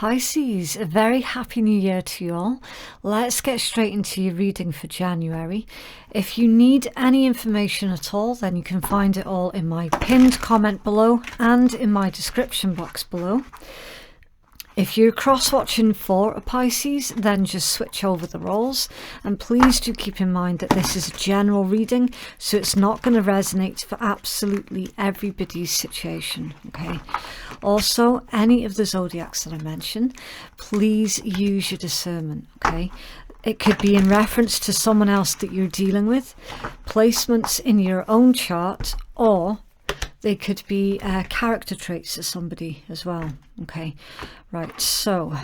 Pisces, a very happy new year to you all. Let's get straight into your reading for January. If you need any information at all, then you can find it all in my pinned comment below and in my description box below. If you're cross-watching for a Pisces, then just switch over the roles. And please do keep in mind that this is a general reading, so it's not going to resonate for absolutely everybody's situation, okay? Also, any of the zodiacs that I mentioned, please use your discernment, okay? It could be in reference to someone else that you're dealing with, placements in your own chart, or they could be character traits of somebody as well. Okay, right, so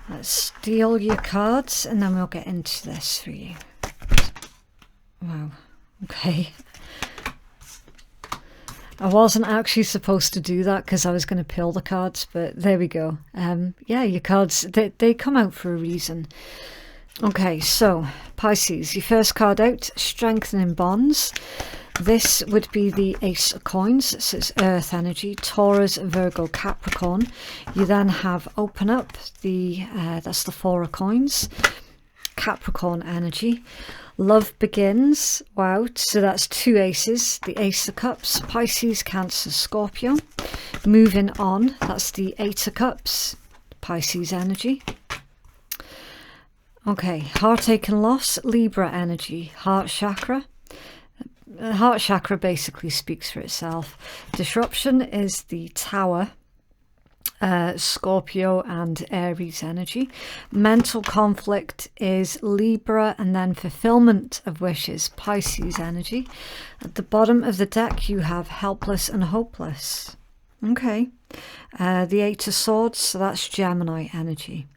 let's deal your cards and then we'll get into this for you. Wow, okay. I wasn't actually supposed to do that because I was going to peel the cards, but there we go. Yeah, your cards, they come out for a reason. Okay, so Pisces, your first card out, Strengthening Bonds. This would be the Ace of Coins, so it's Earth energy, Taurus, Virgo, Capricorn. You then have Open Up, that's the Four of Coins, Capricorn energy. Love Begins, wow, so that's two aces, the Ace of Cups, Pisces, Cancer, Scorpio. Moving on, that's the Eight of Cups, Pisces energy. Okay, Heartache and Loss, Libra energy, Heart Chakra. The heart chakra basically speaks for itself. Disruption is the Tower, Scorpio and Aries energy. Mental conflict is Libra, and then fulfillment of wishes, Pisces energy. At the bottom of the deck you have helpless and hopeless. Okay, the Eight of Swords, so that's Gemini energy.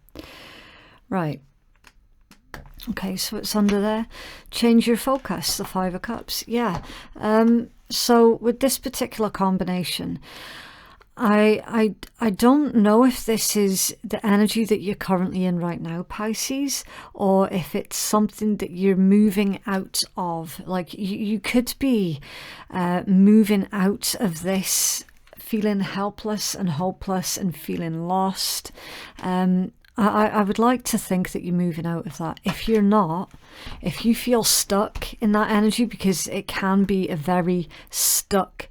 Right. Okay, so it's under there. Change your focus, the Five of Cups. Yeah. So with this particular combination, I don't know if this is the energy that you're currently in right now, Pisces, or if it's something that you're moving out of. Like you could be moving out of this, feeling helpless and hopeless and feeling lost. I would like to think that you're moving out of that. If you're not, if you feel stuck in that energy, because it can be a very stuck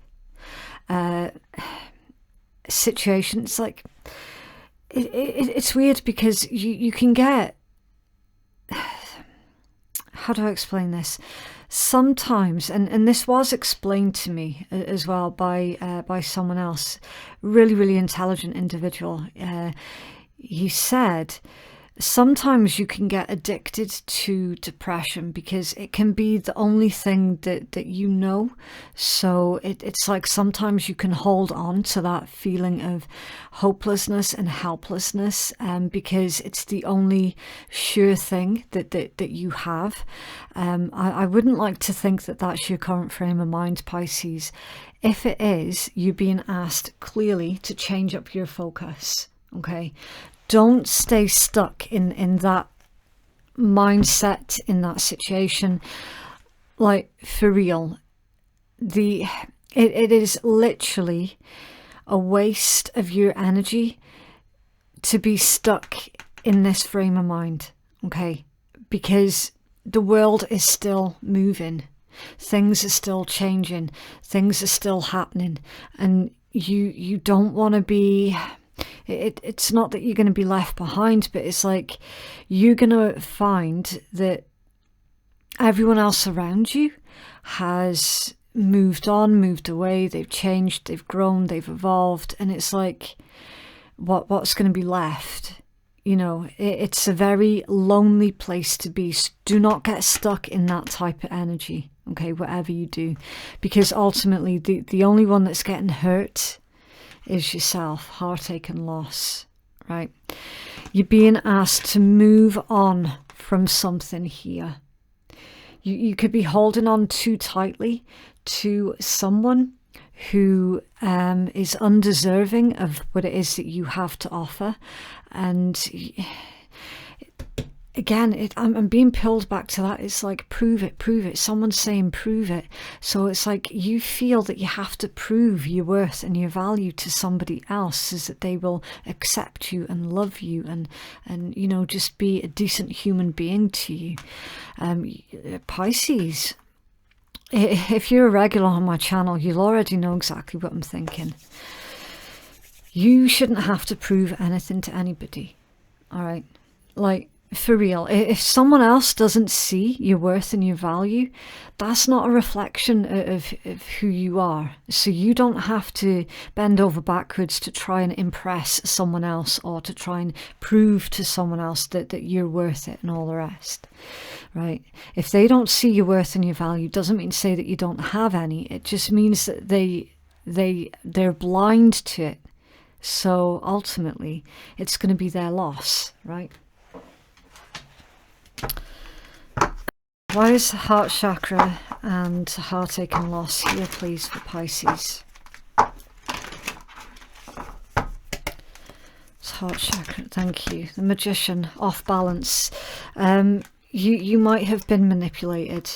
situation, it's like, it's weird because you can get, how do I explain this? Sometimes, and this was explained to me as well by someone else, really intelligent individual. He said sometimes you can get addicted to depression because it can be the only thing that you know. So it's like sometimes you can hold on to that feeling of hopelessness and helplessness because it's the only sure thing that you have. I wouldn't like to think that that's your current frame of mind, Pisces. If it is, you're being asked clearly to change up your focus. Okay, don't stay stuck in that mindset, in that situation. Like, for real, it is literally a waste of your energy to be stuck in this frame of mind, okay? Because the world is still moving, things are still changing, things are still happening, and you don't want to be... It's not that you're going to be left behind, but it's like you're going to find that everyone else around you has moved on, moved away, they've changed, they've grown, they've evolved, and it's like what's going to be left? You know, it's a very lonely place to be. So do not get stuck in that type of energy, okay, whatever you do, because ultimately the only one that's getting hurt is yourself. Heartache and loss, right? You're being asked to move on from something here. You could be holding on too tightly to someone who is undeserving of what it is that you have to offer, and again, I'm being pulled back to that. It's like, prove it, prove it. Someone's saying prove it. So it's like you feel that you have to prove your worth and your value to somebody else so that they will accept you and love you and you know, just be a decent human being to you. Pisces, if you're a regular on my channel, you'll already know exactly what I'm thinking. You shouldn't have to prove anything to anybody. All right? Like, for real, if someone else doesn't see your worth and your value, that's not a reflection of who you are. So you don't have to bend over backwards to try and impress someone else or to try and prove to someone else that you're worth it and all the rest, right? If they don't see your worth and your value, doesn't mean to say that you don't have any. It just means that they're blind to it. So ultimately, it's going to be their loss, right? Why is heart chakra and heartache and loss here, please, for Pisces? It's heart chakra, thank you. The Magician, off balance. You might have been manipulated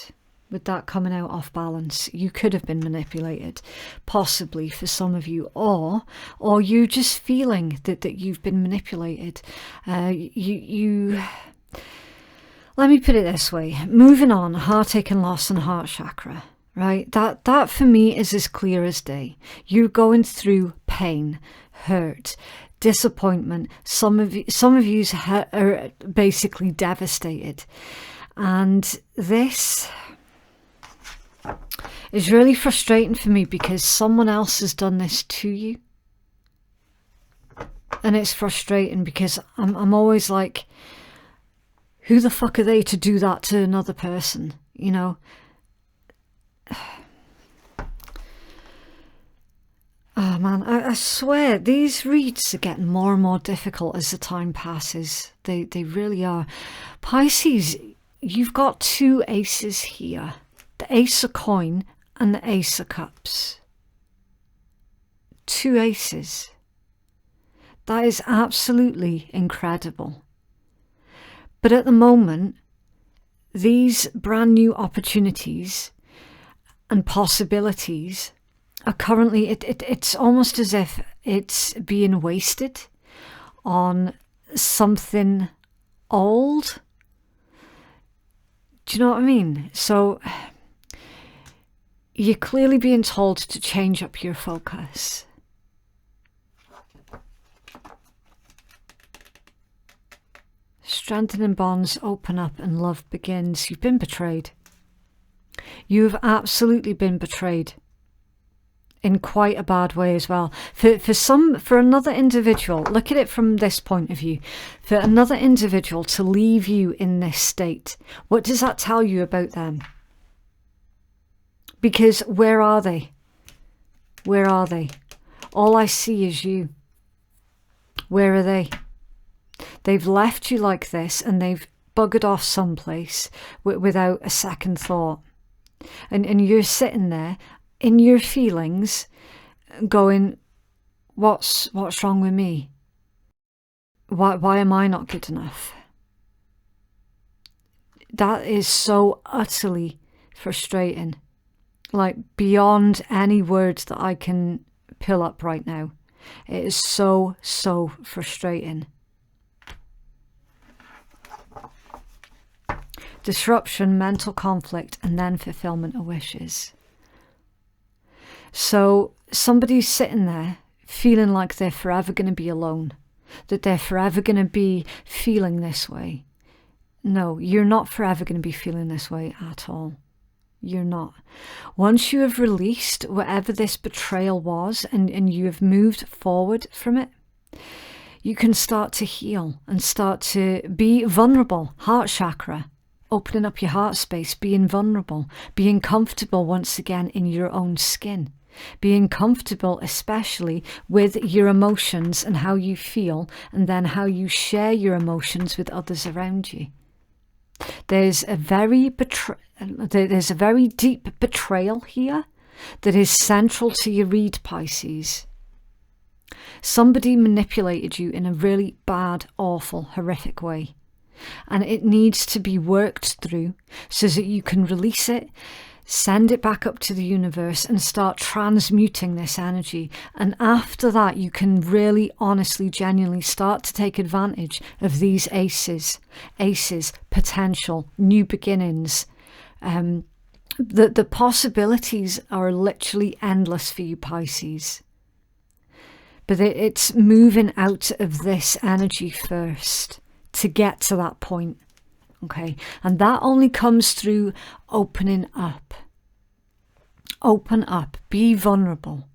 with that coming out off balance. You could have been manipulated, possibly for some of you, or you're just feeling that you've been manipulated. Let me put it this way, moving on, heartache and loss and heart chakra, right? That for me is as clear as day. You're going through pain, hurt, disappointment. Some of you are basically devastated. And this is really frustrating for me because someone else has done this to you. And it's frustrating because I'm always like, who the fuck are they to do that to another person, you know? Oh man, I swear, these reads are getting more and more difficult as the time passes. They really are. Pisces, you've got two aces here. The Ace of Coin and the Ace of Cups. Two aces. That is absolutely incredible. But at the moment, these brand new opportunities and possibilities are currently, it's almost as if it's being wasted on something old. Do you know what I mean? So you're clearly being told to change up your focus. Strengthening bonds open up and love begins. You've been betrayed. You've absolutely been betrayed in quite a bad way as well. For another individual, look at it from this point of view. For another individual to leave you in this state, what does that tell you about them? Because where are they? Where are they? All I see is you. Where are they? They've left you like this and they've buggered off someplace without a second thought. And you're sitting there in your feelings going, what's wrong with me? Why am I not good enough? That is so utterly frustrating. Like beyond any words that I can pull up right now. It is so frustrating. Disruption, mental conflict, and then fulfillment of wishes. So somebody's sitting there feeling like they're forever going to be alone, that they're forever going to be feeling this way. No, you're not forever going to be feeling this way at all. You're not. Once you have released whatever this betrayal was and you have moved forward from it, you can start to heal and start to be vulnerable. Heart chakra. Opening up your heart space, being vulnerable, being comfortable once again in your own skin, being comfortable especially with your emotions and how you feel, and then how you share your emotions with others around you. There's a very deep betrayal here that is central to your read, Pisces. Somebody manipulated you in a really bad, awful, horrific way. and it needs to be worked through so that you can release it, send it back up to the universe and start transmuting this energy. And after that, you can really, honestly, genuinely start to take advantage of these aces, potential, new beginnings. The possibilities are literally endless for you, Pisces. But it's moving out of this energy first to get to that point. Okay, and that only comes through opening up. Open up, be vulnerable.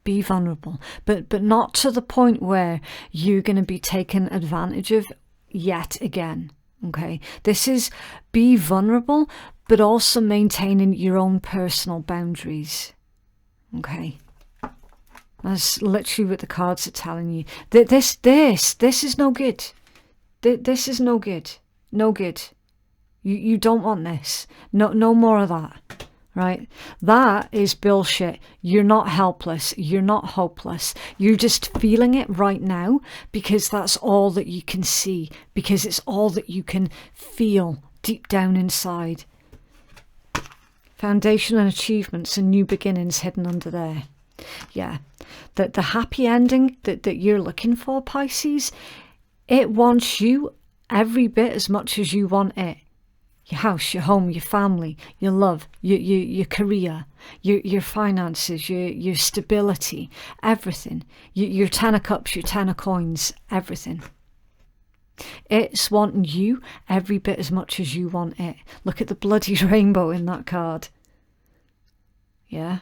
Be vulnerable, but not to the point where you're going to be taken advantage of yet again. Okay, this is be vulnerable, but also maintaining your own personal boundaries. Okay, that's literally what the cards are telling you. This is no good. This is no good. No good. You don't want this. No more of that. Right? That is bullshit. You're not helpless. You're not hopeless. You're just feeling it right now because that's all that you can see, because it's all that you can feel deep down inside. Foundation and achievements and new beginnings hidden under there. Yeah. The happy ending that you're looking for, Pisces, it wants you every bit as much as you want it. Your house, your home, your family, your love, your career, your finances, your stability, everything. Your 10 of cups, your 10 of coins, everything. It's wanting you every bit as much as you want it. Look at the bloody rainbow in that card. Yeah.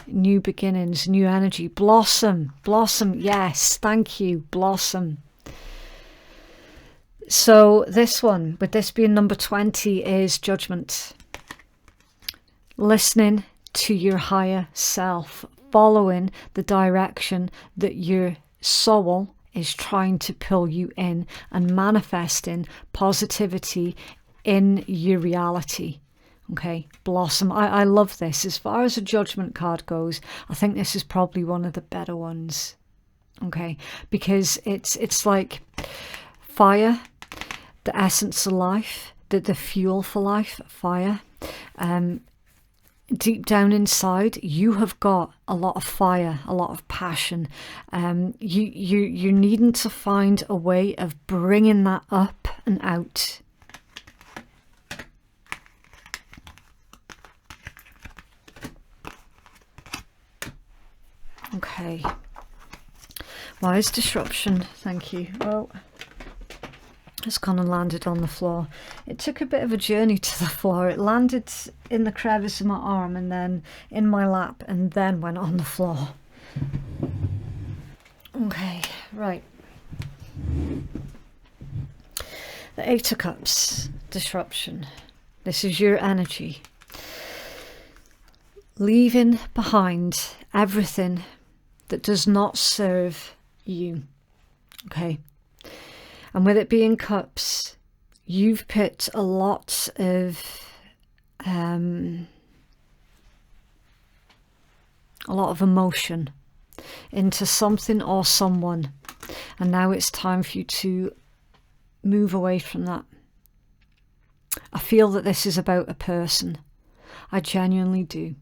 New beginnings, new energy. Blossom. Blossom. Yes. Thank you. Blossom. So this one, with this being number 20, is judgment. Listening to your higher self, following the direction that your soul is trying to pull you in, and manifesting positivity in your reality. Okay, blossom. I love this. As far as a judgment card goes, I think this is probably one of the better ones. Okay, because it's like fire, the essence of life, the fuel for life, fire. Deep down inside, you have got a lot of fire, a lot of passion. You're needing to find a way of bringing that up and out. Okay. Wise disruption. Thank you. Well, it's gone and landed on the floor. It took a bit of a journey to the floor. It landed in the crevice of my arm and then in my lap and then went on the floor. Okay, right. The 8 of Cups, disruption. This is your energy. Leaving behind everything that does not serve you. Okay. And with it being cups, you've put a lot of emotion into something or someone, and now it's time for you to move away from that. I feel that this is about a person. I genuinely do.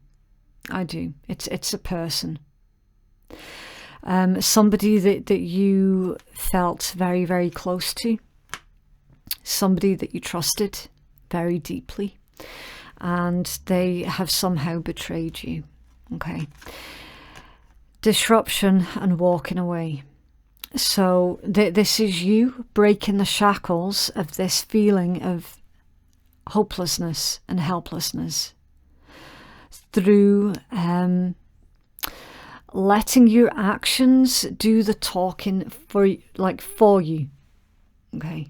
I do. It's a person. Somebody that you felt very, very close to, somebody that you trusted very deeply, and they have somehow betrayed you. Okay. Disruption and walking away. So this is you breaking the shackles of this feeling of hopelessness and helplessness through letting your actions do the talking for you. Okay.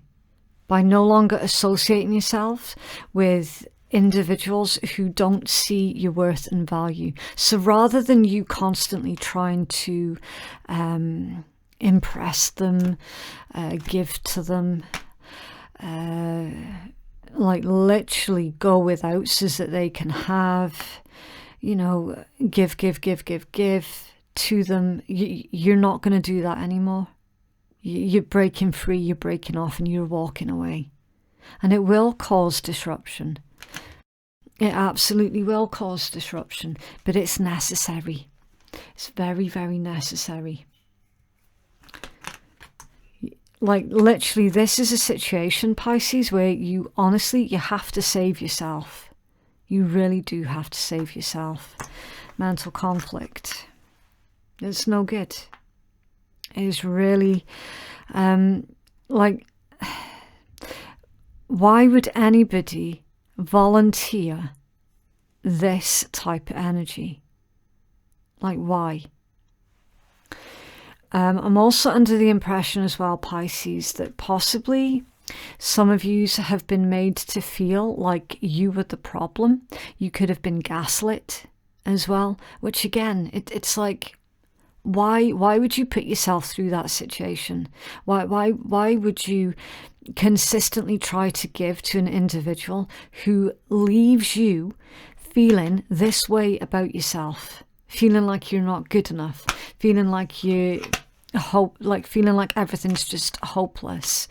By no longer associating yourself with individuals who don't see your worth and value. So rather than you constantly trying to impress them, give to them, like literally go without so that they can have, give to them. You're not going to do that anymore. You're breaking free, you're breaking off, and you're walking away. And it will cause disruption. It absolutely will cause disruption, but it's necessary. It's very, very necessary. Like, literally, this is a situation, Pisces, where you honestly, you have to save yourself. You really do have to save yourself. Mental conflict. It's no good. It is really, like, why would anybody volunteer this type of energy? Like, why? I'm also under the impression as well, Pisces, that possibly some of you have been made to feel like you were the problem. You could have been gaslit as well, which again, it's like, why would you put yourself through that situation? Why would you consistently try to give to an individual who leaves you feeling this way about yourself? Feeling like you're not good enough, feeling like feeling like everything's just hopeless,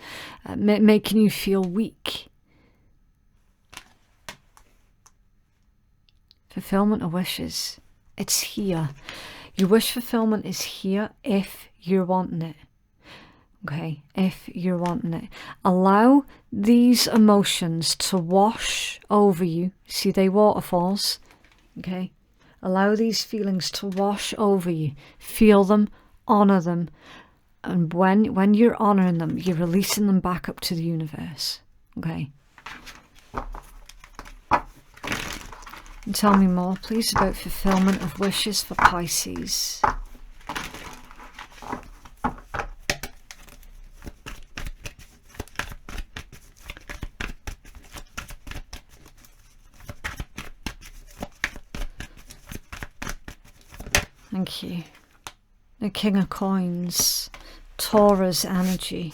making you feel weak. Fulfillment of wishes. It's here. Your wish fulfillment is here if you're wanting it. Okay, if you're wanting it. Allow these emotions to wash over you. See, they waterfalls. Okay. Allow these feelings to wash over you. Feel them, honour them. And when you're honouring them, you're releasing them back up to the universe. Okay? And tell me more, please, about fulfillment of wishes for Pisces. Thank you. The King of Coins, Taurus energy.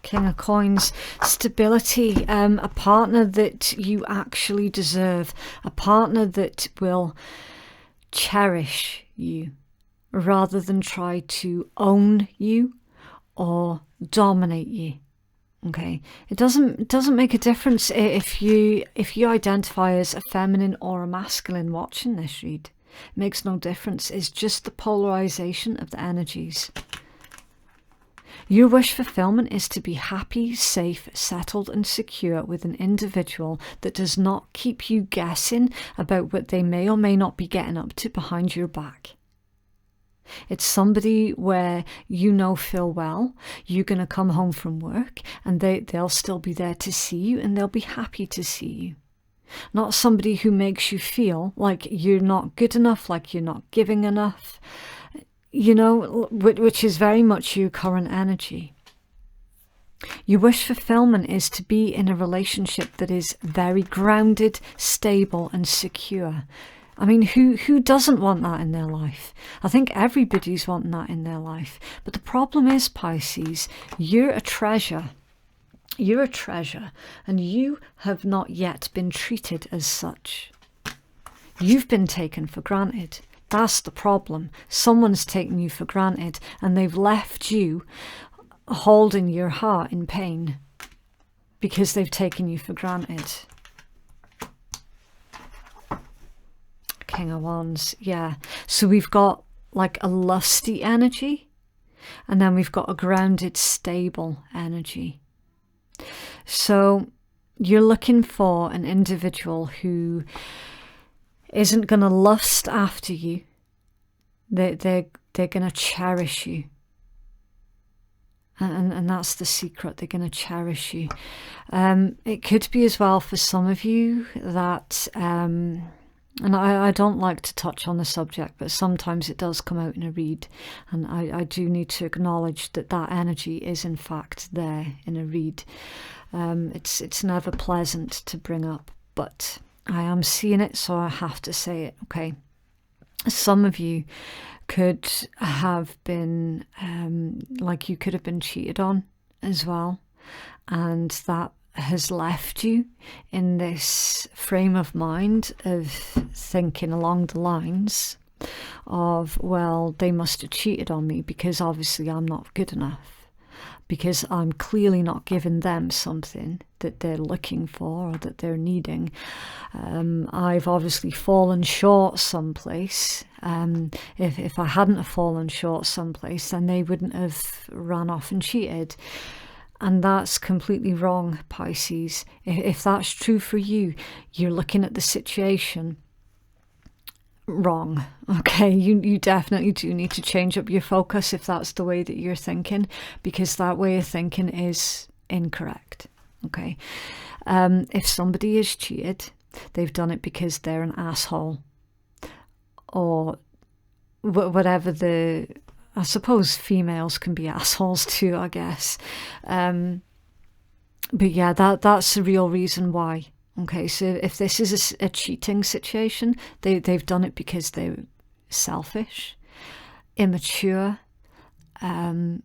King of Coins, stability, a partner that you actually deserve, a partner that will cherish you rather than try to own you or dominate you. Okay, it doesn't make a difference if you identify as a feminine or a masculine watching this read. It makes no difference. It's just the polarization of the energies. Your wish fulfillment is to be happy, safe, settled and secure with an individual that does not keep you guessing about what they may or may not be getting up to behind your back. It's somebody where you know full well you're going to come home from work and they'll still be there to see you and they'll be happy to see you. Not somebody who makes you feel like you're not good enough, like you're not giving enough, you know, which is very much your current energy. Your wish fulfillment is to be in a relationship that is very grounded, stable and secure. I mean, who doesn't want that in their life? I think everybody's wanting that in their life. But the problem is, Pisces, you're a treasure. You're a treasure, and you have not yet been treated as such. You've been taken for granted. That's the problem. Someone's taken you for granted, and they've left you holding your heart in pain because they've taken you for granted. King of Wands, yeah. So we've got like a lusty energy, and then we've got a grounded, stable energy. So you're looking for an individual who isn't going to lust after you. They're going to cherish you. And that's the secret. They're going to cherish you. It could be as well for some of you that, and I don't like to touch on the subject, but sometimes it does come out in a read. And I do need to acknowledge that that energy is in fact there in a read. It's never pleasant to bring up, but I am seeing it, so I have to say it, okay? Some of you could have been, like you could have been cheated on as well, and that has left you in this frame of mind of thinking along the lines of, well, they must have cheated on me because obviously I'm not good enough. because I'm clearly not giving them something that they're looking for or that they're needing. I've obviously fallen short someplace. If I hadn't have fallen short someplace, then they wouldn't have ran off and cheated. And that's completely wrong, Pisces. If that's true for you, you're looking at the situation wrong. Okay, you definitely do need to change up your focus if that's the way that you're thinking, because that way of thinking is incorrect. Okay, if somebody is cheated, they've done it because they're an asshole, or whatever the... I suppose females can be assholes too, I guess. But yeah, that's the real reason why. Okay, so if this is a cheating situation, they've done it because they're selfish, immature. God,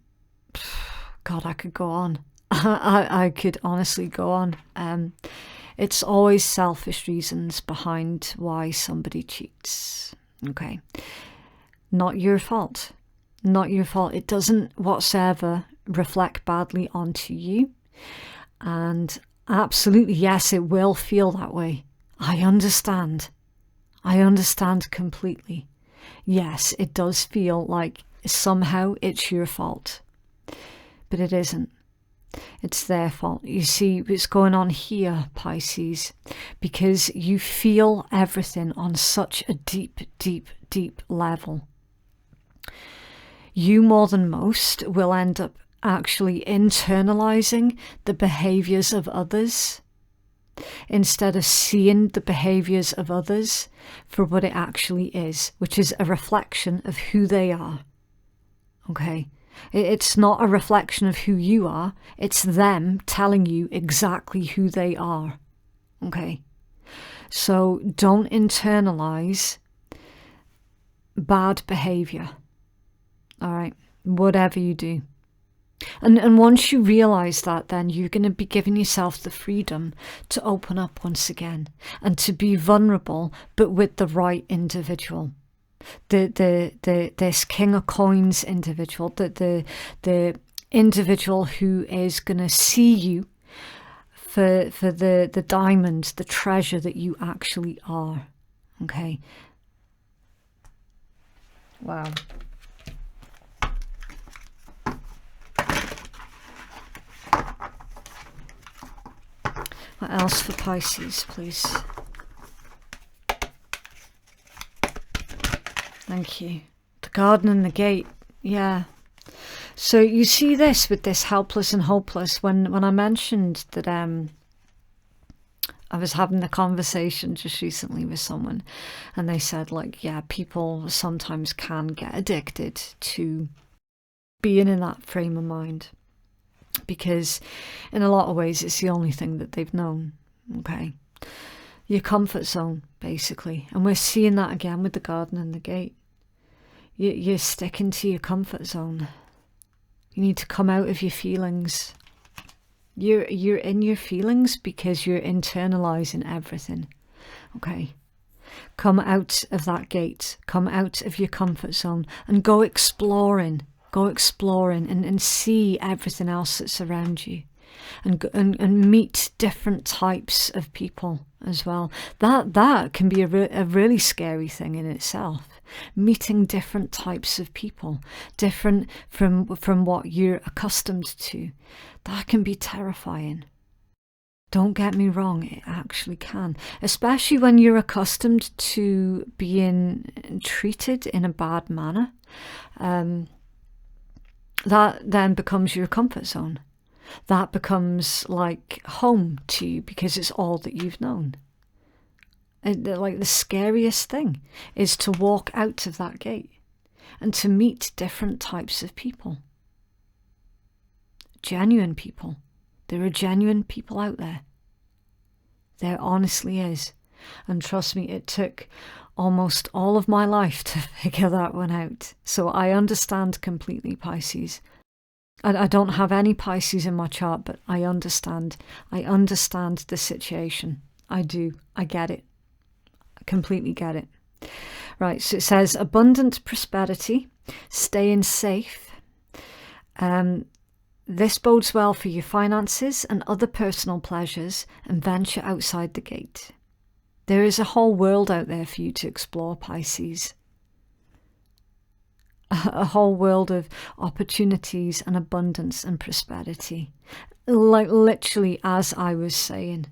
I could go on. I could honestly go on. It's always selfish reasons behind why somebody cheats. Okay, not your fault. Not your fault. It doesn't whatsoever reflect badly onto you. And absolutely, yes, it will feel that way. I understand. I understand completely. Yes, it does feel like somehow it's your fault. But it isn't. It's their fault. You see what's going on here, Pisces, because you feel everything on such a deep, deep, deep level. You more than most will end up actually internalizing the behaviors of others instead of seeing the behaviors of others for what it actually is, which is a reflection of who they are. Okay? It's not a reflection of who you are. It's them telling you exactly who they are. Okay? So don't internalize bad behavior. All right, whatever you do. And once you realize that, then you're going to be giving yourself the freedom to open up once again and to be vulnerable, but with the right individual. This King of Coins individual, the individual who is going to see you for the diamond, the treasure that you actually are. Okay. Wow. What else for Pisces, please? Thank you. The garden and the gate. Yeah. So you see this with this helpless and hopeless. When I mentioned that I was having a conversation just recently with someone, and they said, like, yeah, people sometimes can get addicted to being in that frame of mind. Because in a lot of ways, it's the only thing that they've known, okay? Your comfort zone, basically. And we're seeing that again with the garden and the gate. You're sticking to your comfort zone. You need to come out of your feelings. You're in your feelings because you're internalizing everything, okay? Come out of that gate. Come out of your comfort zone and go exploring. Go exploring and see everything else that's around you, and meet different types of people as well. That can be a really scary thing in itself. Meeting different types of people, different from what you're accustomed to. That can be terrifying. Don't get me wrong, it actually can. Especially when you're accustomed to being treated in a bad manner. That then becomes your comfort zone. That becomes like home to you because it's all that you've known. Like the scariest thing is to walk out of that gate and to meet different types of people. Genuine people. There are genuine people out there. There honestly is. And trust me, it took almost all of my life to figure that one out. So I understand completely, Pisces. I don't have any Pisces in my chart, but I understand. I understand the situation. I do. I get it. I completely get it. Right, so it says abundant prosperity, staying safe, This bodes well for your finances and other personal pleasures, and venture outside the gate. There is a whole world out there for you to explore, Pisces. A whole world of opportunities and abundance and prosperity. Like literally, as I was saying,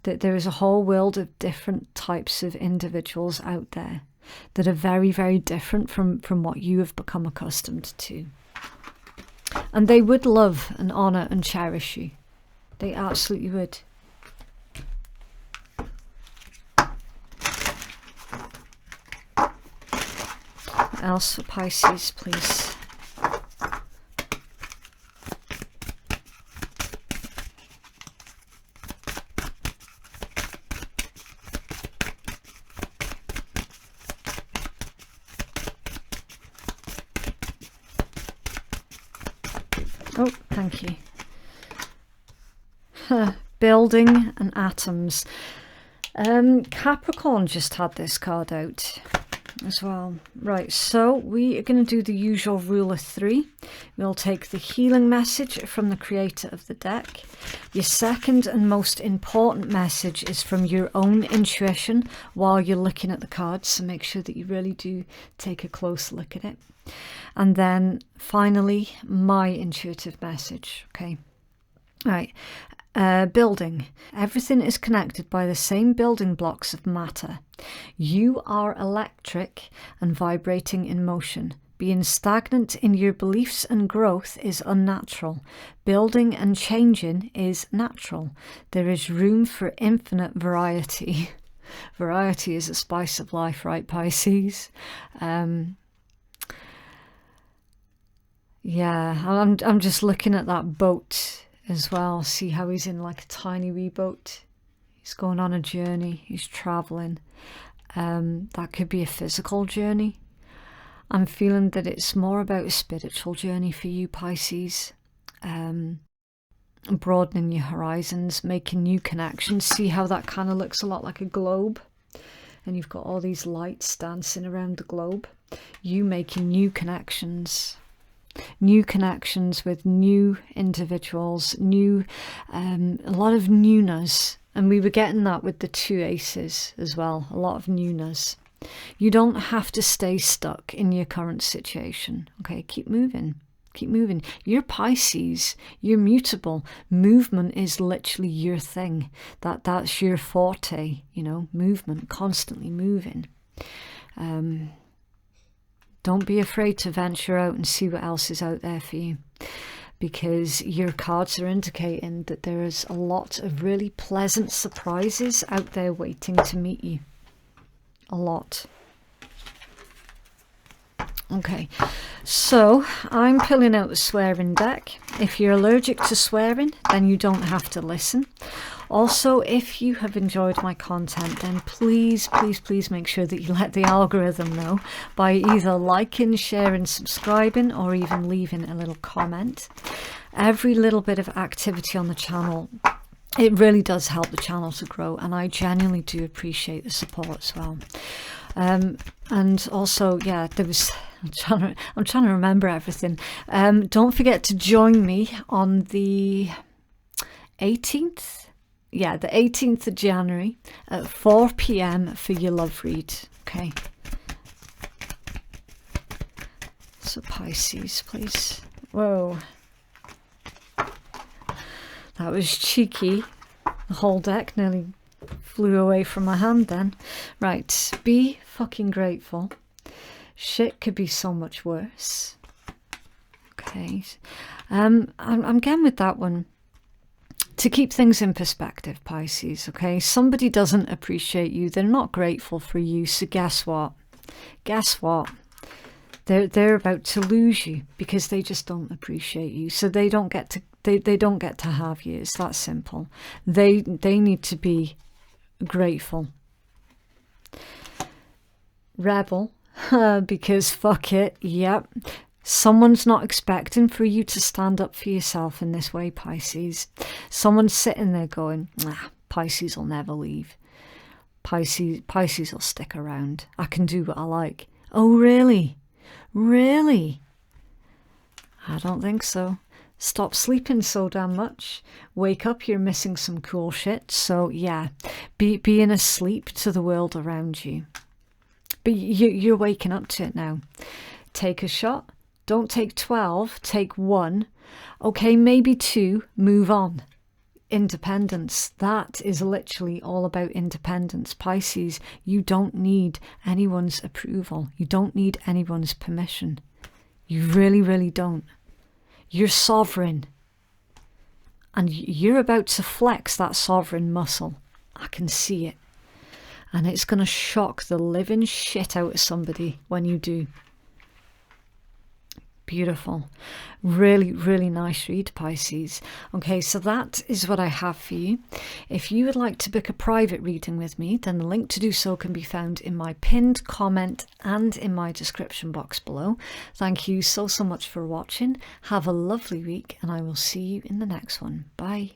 that there is a whole world of different types of individuals out there that are very, very different from what you have become accustomed to. And they would love and honour and cherish you. They absolutely would. What else for Pisces, please? Oh, thank you. Building and atoms. Capricorn just had this card out as well. Right, so we are going to do the usual rule of 3. We'll take the healing message from the creator of the deck. Your second and most important message is from your own intuition while you're looking at the cards, so make sure that you really do take a close look at it. And then finally, my intuitive message. Okay. All right. Building. Everything is connected by the same building blocks of matter. You are electric and vibrating in motion. Being stagnant in your beliefs and growth is unnatural. Building and changing is natural. There is room for infinite variety. Variety is a spice of life, right, Pisces? Yeah, I'm just looking at that boat as well. See how he's in like a tiny wee boat. He's going on a journey. He's traveling. That could be a physical journey. I'm feeling that it's more about a spiritual journey for you, Pisces. Broadening your horizons, making new connections. See how that kind of looks a lot like a globe? And you've got all these lights dancing around the globe. You making new connections. New connections with new individuals, a lot of newness. And we were getting that with the 2 aces as well, a lot of newness. You don't have to stay stuck in your current situation, okay? Keep moving, keep moving. You're Pisces, you're mutable. Movement is literally your thing. That's your forte, you know, movement, constantly moving. Don't be afraid to venture out and see what else is out there for you, because your cards are indicating that there is a lot of really pleasant surprises out there waiting to meet you. A lot. Okay, so I'm pulling out the swearing deck. If you're allergic to swearing, then you don't have to listen. Also, if you have enjoyed my content, then please, please, please make sure that you let the algorithm know by either liking, sharing, subscribing, or even leaving a little comment. Every little bit of activity on the channel, it really does help the channel to grow, and I genuinely do appreciate the support as well. And also, yeah, I'm trying to remember everything. Don't forget to join me on the 18th. Yeah, the 18th of January at 4 p.m. for your love read. Okay. So Pisces, please. Whoa. That was cheeky. The whole deck nearly flew away from my hand then. Right, be fucking grateful. Shit could be so much worse. Okay. I'm getting with that one. To keep things in perspective, Pisces, okay? Somebody doesn't appreciate you. They're not grateful for you. So guess what? Guess what? They're about to lose you because they just don't appreciate you. So they don't get to they don't get to have you. It's that simple. They need to be grateful. Rebel, because fuck it. Yep. Someone's not expecting for you to stand up for yourself in this way, Pisces. Someone's sitting there going, Pisces will never leave. Pisces will stick around. I can do what I like. Oh, really? Really? I don't think so. Stop sleeping so damn much. Wake up, you're missing some cool shit. So yeah, being asleep to the world around you. But you're waking up to it now. Take a shot. Don't take 12, take 1. Okay, maybe 2, move on. Independence. That is literally all about independence. Pisces, you don't need anyone's approval. You don't need anyone's permission. You really, really don't. You're sovereign. And you're about to flex that sovereign muscle. I can see it. And it's going to shock the living shit out of somebody when you do. Beautiful. Really, really nice read, Pisces. Okay, so that is what I have for you. If you would like to book a private reading with me, then the link to do so can be found in my pinned comment and in my description box below. Thank you so much for watching. Have a lovely week, and I will see you in the next one. Bye.